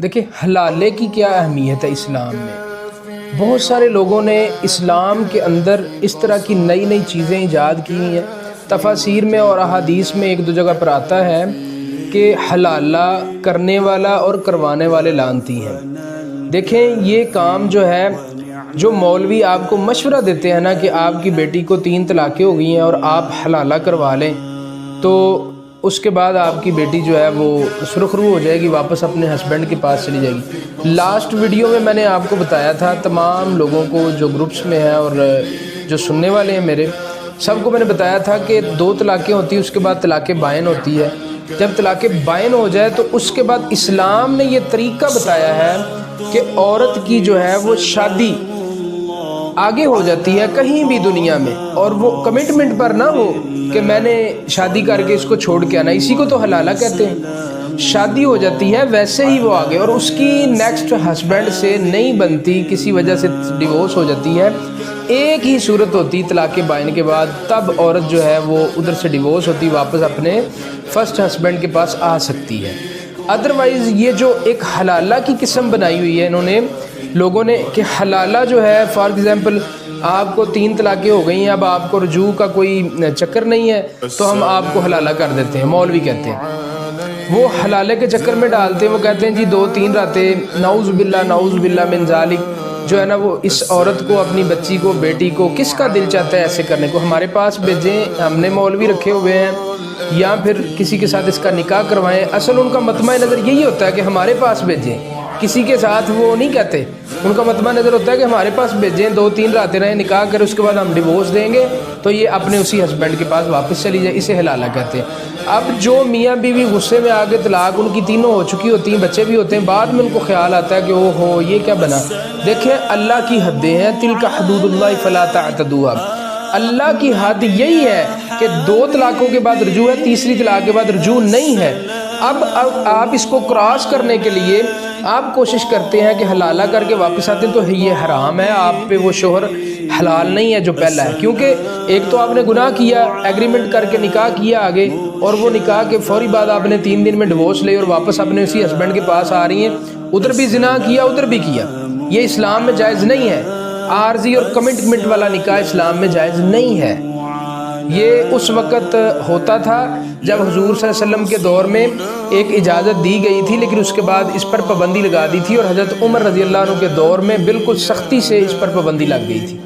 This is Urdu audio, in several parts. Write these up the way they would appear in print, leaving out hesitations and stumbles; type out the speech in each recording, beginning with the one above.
دیکھیں حلالے کی کیا اہمیت ہے اسلام میں۔ بہت سارے لوگوں نے اسلام کے اندر اس طرح کی نئی نئی چیزیں ایجاد کی ہیں۔ تفاسیر میں اور احادیث میں ایک دو جگہ پر آتا ہے کہ حلالہ کرنے والا اور کروانے والے لعنتی ہیں۔ دیکھیں یہ کام جو ہے، جو مولوی آپ کو مشورہ دیتے ہیں نا کہ آپ کی بیٹی کو 3 طلاقیں ہو گئی ہیں اور آپ حلالہ کروا لیں، تو اس کے بعد آپ کی بیٹی جو ہے وہ سرخرو ہو جائے گی، واپس اپنے ہسبینڈ کے پاس چلی جائے گی۔ لاسٹ ویڈیو میں نے آپ کو بتایا تھا، تمام لوگوں کو جو گروپس میں ہیں اور جو سننے والے ہیں میرے، سب کو میں نے بتایا تھا کہ 2 طلاقیں ہوتی ہیں، اس کے بعد طلاق بائن ہوتی ہے۔ جب طلاق بائن ہو جائے تو اس کے بعد اسلام نے یہ طریقہ بتایا ہے کہ عورت کی جو ہے وہ شادی آگے ہو جاتی ہے کہیں بھی دنیا میں، اور وہ کمٹمنٹ پر نہ ہو کہ میں نے شادی کر کے اس کو چھوڑ کے آنا، اسی کو تو حلالہ کہتے ہیں۔ شادی ہو جاتی ہے ویسے ہی وہ آگے، اور اس کی نیکسٹ ہسبینڈ سے نہیں بنتی، کسی وجہ سے ڈیورس ہو جاتی ہے۔ ایک ہی صورت ہوتی طلاق بائن کے بعد، تب عورت جو ہے وہ ادھر سے ڈیورس ہوتی، واپس اپنے فرسٹ ہسبینڈ کے پاس آ سکتی ہے۔ ادروائز یہ جو ایک حلالہ کی قسم بنائی ہوئی ہے انہوں نے لوگوں نے، کہ حلالہ جو ہے فار ایگزامپل آپ کو 3 طلاقیں ہو گئی ہیں، اب آپ کو رجوع کا کوئی چکر نہیں ہے تو ہم آپ کو حلالہ کر دیتے ہیں، مولوی کہتے ہیں۔ وہ حلالے کے چکر میں ڈالتے ہیں، وہ کہتے ہیں جی 2-3 راتیں، نعوذ باللہ من ذالک، جو ہے نا وہ اس عورت کو، اپنی بچی کو، بیٹی کو، کس کا دل چاہتا ہے ایسے کرنے کو، ہمارے پاس بھیجیں، ہم نے مولوی رکھے ہوئے ہیں، یا پھر کسی کے ساتھ اس کا نکاح کروائیں۔ اصل ان کا مطمع نظر یہی ہوتا ہے کہ ہمارے پاس بھیجیں، کسی کے ساتھ وہ نہیں کہتے، ان کا مطمع نظر ہوتا ہے کہ ہمارے پاس بھیجیں، 2-3 راتیں رہیں، نکاح کریں، اس کے بعد ہم ڈیورس دیں گے تو یہ اپنے اسی ہسبینڈ کے پاس واپس چلی جائے، اسے حلالہ کہتے ہیں۔ اب جو میاں بیوی غصے میں آگے طلاق ان کی تینوں ہو چکی ہوتی ہیں، بچے بھی ہوتے ہیں، بعد میں ان کو خیال آتا ہے کہ او ہو یہ کیا بنا۔ دیکھیں اللہ کی حدیں ہیں، تلک حدود اللہ فلا تعتدوها، اللہ کی حد یہی ہے کہ 2 طلاقوں کے بعد رجوع ہے، تیسری طلاق کے بعد رجوع نہیں ہے۔ اب آپ اس کو کراس کرنے کے لیے آپ کوشش کرتے ہیں کہ حلالہ کر کے واپس آتے ہیں، تو یہ حرام ہے، آپ پہ وہ شوہر حلال نہیں ہے جو پہلا ہے، کیونکہ ایک تو آپ نے گناہ کیا، ایگریمنٹ کر کے نکاح کیا آگے، اور وہ نکاح کے فوری بعد آپ نے 3 دن میں ڈیورس لے اور واپس اپنے اسی ہسبینڈ کے پاس آ رہی ہیں، ادھر بھی زنا کیا ادھر بھی کیا، یہ اسلام میں جائز نہیں ہے۔ عارضی اور کمٹمنٹ والا نکاح اسلام میں جائز نہیں ہے۔ یہ اس وقت ہوتا تھا جب حضور صلی اللہ علیہ وسلم کے دور میں ایک اجازت دی گئی تھی، لیکن اس کے بعد اس پر پابندی لگا دی تھی، اور حضرت عمر رضی اللہ عنہ کے دور میں بالکل سختی سے اس پر پابندی لگ گئی تھی۔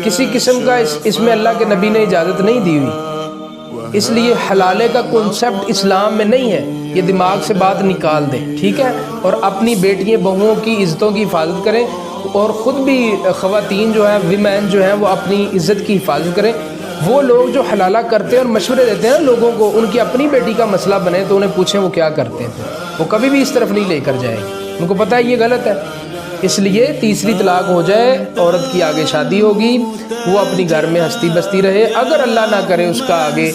کسی قسم کا اس میں اللہ کے نبی نے اجازت نہیں دی ہوئی، اس لیے حلالے کا کنسپٹ اسلام میں نہیں ہے، یہ دماغ سے بات نکال دیں، ٹھیک ہے؟ اور اپنی بیٹیاں بہوؤں کی عزتوں کی حفاظت کریں، اور خود بھی خواتین جو ہیں، ویمن جو ہیں، وہ اپنی عزت کی حفاظت کریں۔ وہ لوگ جو حلالہ کرتے ہیں اور مشورے دیتے ہیں لوگوں کو، ان کی اپنی بیٹی کا مسئلہ بنے تو انہیں پوچھیں وہ کیا کرتے ہیں، وہ کبھی بھی اس طرف نہیں لے کر جائے گی، ان کو پتہ ہے یہ غلط ہے۔ اس لیے تیسری طلاق ہو جائے، عورت کی آگے شادی ہوگی، وہ اپنی گھر میں ہستی بستی رہے، اگر اللہ نہ کرے اس کا آگے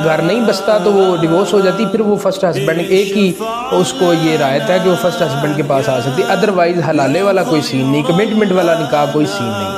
گھر نہیں بستا تو وہ ڈیورس ہو جاتی، پھر وہ فرسٹ ہسبینڈ، ایک ہی اس کو یہ رعایت ہے کہ وہ فرسٹ ہسبینڈ کے پاس آ سکتی، ادروائز حلالے والا کوئی سین نہیں، کمٹمنٹ والا نکاح کوئی سین نہیں۔